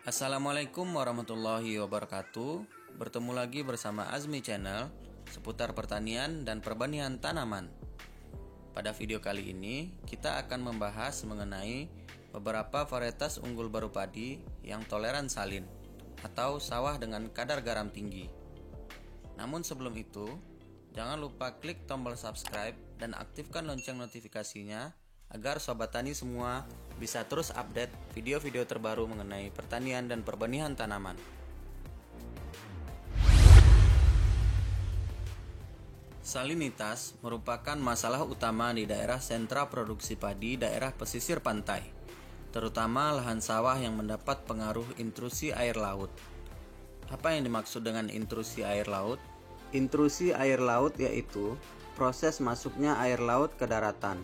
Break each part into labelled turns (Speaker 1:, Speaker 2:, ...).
Speaker 1: Assalamualaikum warahmatullahi wabarakatuh. Bertemu lagi bersama Azmi Channel seputar pertanian dan perbanihan tanaman. Pada video kali ini kita akan membahas mengenai beberapa varietas unggul baru padi yang toleran salin atau sawah dengan kadar garam tinggi. Namun sebelum itu, jangan lupa klik tombol subscribe dan aktifkan lonceng notifikasinya agar sobat tani semua bisa terus update video-video terbaru mengenai pertanian dan perbanihan tanaman. Salinitas merupakan masalah utama di daerah sentra produksi padi daerah pesisir pantai, terutama lahan sawah yang mendapat pengaruh intrusi air laut. Apa yang dimaksud dengan intrusi air laut? Intrusi air laut yaitu proses masuknya air laut ke daratan.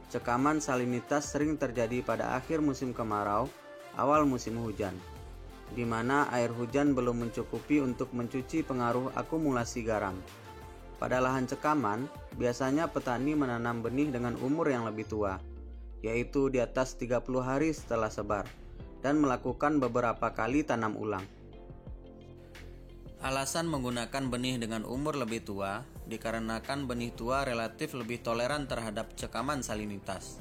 Speaker 1: Cekaman salinitas sering terjadi pada akhir musim kemarau, awal musim hujan, di mana air hujan belum mencukupi untuk mencuci pengaruh akumulasi garam. Pada lahan cekaman, biasanya petani menanam benih dengan umur yang lebih tua, yaitu di atas 30 hari setelah sebar, dan melakukan beberapa kali tanam ulang. Alasan menggunakan benih dengan umur lebih tua dikarenakan benih tua relatif lebih toleran terhadap cekaman salinitas.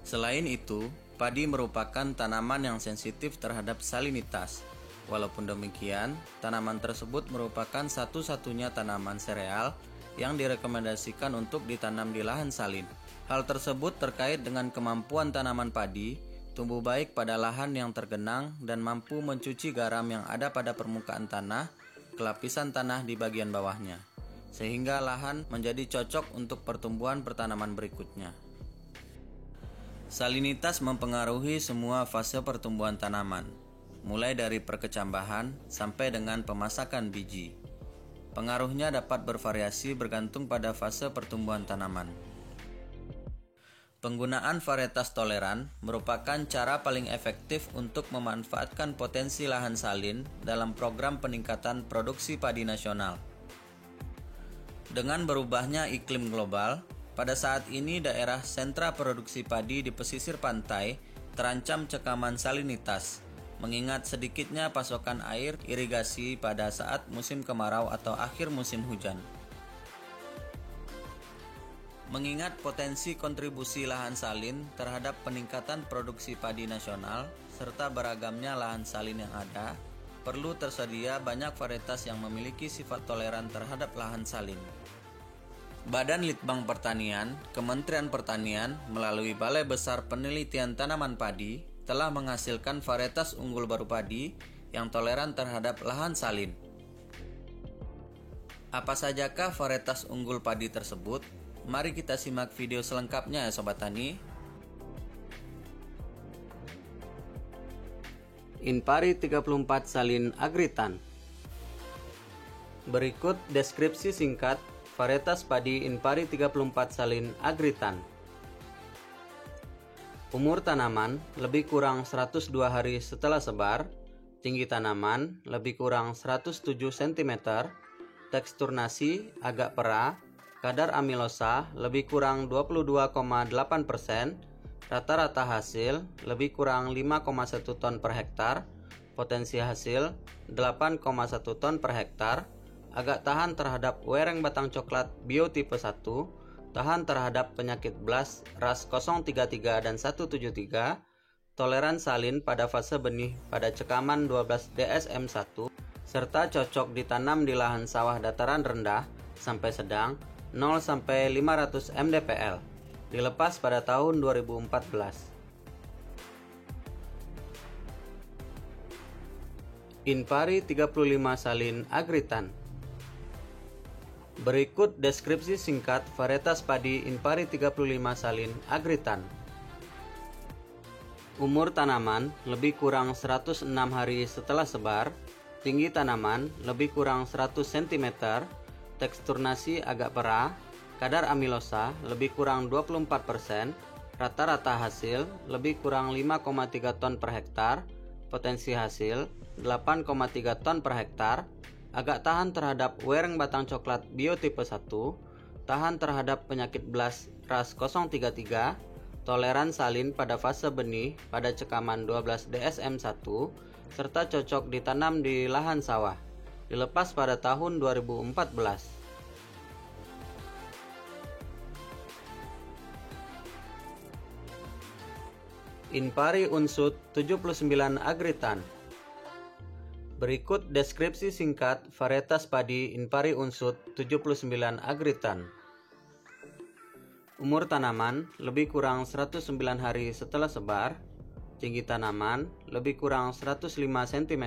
Speaker 1: Selain itu, padi merupakan tanaman yang sensitif terhadap salinitas. Walaupun demikian, tanaman tersebut merupakan satu-satunya tanaman sereal yang direkomendasikan untuk ditanam di lahan salin. Hal tersebut terkait dengan kemampuan tanaman padi tumbuh baik pada lahan yang tergenang dan mampu mencuci garam yang ada pada permukaan tanah ke lapisan tanah di bagian bawahnya, sehingga lahan menjadi cocok untuk pertumbuhan pertanaman berikutnya. Salinitas mempengaruhi semua fase pertumbuhan tanaman, mulai dari perkecambahan sampai dengan pemasakan biji. Pengaruhnya dapat bervariasi bergantung pada fase pertumbuhan tanaman. Penggunaan varietas toleran merupakan cara paling efektif untuk memanfaatkan potensi lahan salin dalam program peningkatan produksi padi nasional. Dengan berubahnya iklim global, pada saat ini daerah sentra produksi padi di pesisir pantai terancam cekaman salinitas, mengingat sedikitnya pasokan air irigasi pada saat musim kemarau atau akhir musim hujan. Mengingat potensi kontribusi lahan salin terhadap peningkatan produksi padi nasional serta beragamnya lahan salin yang ada, perlu tersedia banyak varietas yang memiliki sifat toleran terhadap lahan salin. Badan Litbang Pertanian, Kementerian Pertanian melalui Balai Besar Penelitian Tanaman Padi telah menghasilkan varietas unggul baru padi yang toleran terhadap lahan salin. Apa sajakah varietas unggul padi tersebut? Mari kita simak video selengkapnya ya Sobat Tani. Inpari 34 Salin Agritan. Berikut deskripsi singkat varietas padi Inpari 34 Salin Agritan. Umur tanaman lebih kurang 102 hari setelah sebar, tinggi tanaman lebih kurang 107 cm, tekstur nasi agak perah, kadar amilosa lebih kurang 22,8%, rata-rata hasil lebih kurang 5,1 ton per hektar, potensi hasil 8,1 ton per hektar, agak tahan terhadap wereng batang coklat biotipe 1, tahan terhadap penyakit blas ras 033 dan 173, toleran salin pada fase benih pada cekaman 12 DSM-1, serta cocok ditanam di lahan sawah dataran rendah sampai sedang 0-500 mdpl, dilepas pada tahun 2014. Inpari 35 Salin Agritan. Berikut deskripsi singkat varietas padi Inpari 35 Salin Agritan. Umur tanaman lebih kurang 106 hari setelah sebar, tinggi tanaman lebih kurang 100 cm, tekstur nasi agak perah, kadar amilosa lebih kurang 24%, rata-rata hasil lebih kurang 5,3 ton per hektar, potensi hasil 8,3 ton per hektar, agak tahan terhadap wereng batang coklat biotipe 1, tahan terhadap penyakit blas ras 033, toleran salin pada fase benih pada cekaman 12 DSM-1, serta cocok ditanam di lahan sawah. Dilepas pada tahun 2014. Inpari Unsut 79 Agritan. Berikut deskripsi singkat varietas padi Inpari Unsut 79 Agritan. Umur tanaman lebih kurang 109 hari setelah sebar. Tinggi tanaman lebih kurang 105 cm.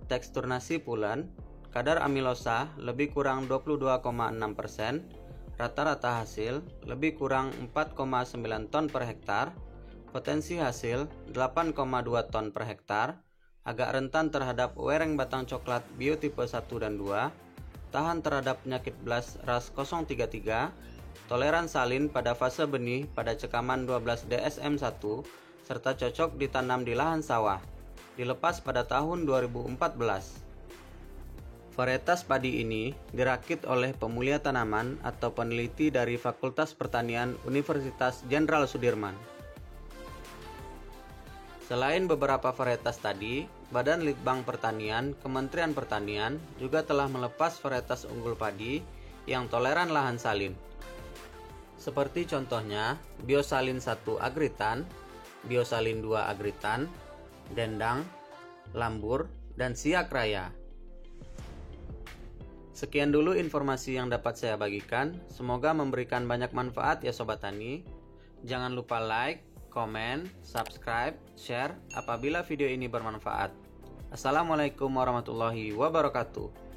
Speaker 1: Tekstur nasi pulen. Kadar amilosa lebih kurang 22,6%. Rata-rata hasil lebih kurang 4,9 ton per hektar. Potensi hasil 8,2 ton per hektar. Agak rentan terhadap wereng batang coklat biotipe 1 dan 2. Tahan terhadap penyakit blast ras 033. Toleran salin pada fase benih pada cekaman 12 DSM-1 serta cocok ditanam di lahan sawah. Dilepas pada tahun 2014. Varietas padi ini dirakit oleh pemulia tanaman atau peneliti dari Fakultas Pertanian Universitas Jenderal Sudirman. Selain beberapa varietas tadi, Badan Litbang Pertanian Kementerian Pertanian juga telah melepas varietas unggul padi yang toleran lahan salin. Seperti contohnya Biosalin 1 Agritan, Biosalin 2 Agritan, Dendang, Lambur, dan Siak Raya. Sekian dulu informasi yang dapat saya bagikan. Semoga memberikan banyak manfaat ya Sobat Tani. Jangan lupa like, komen, subscribe, share apabila video ini bermanfaat. Assalamualaikum warahmatullahi wabarakatuh.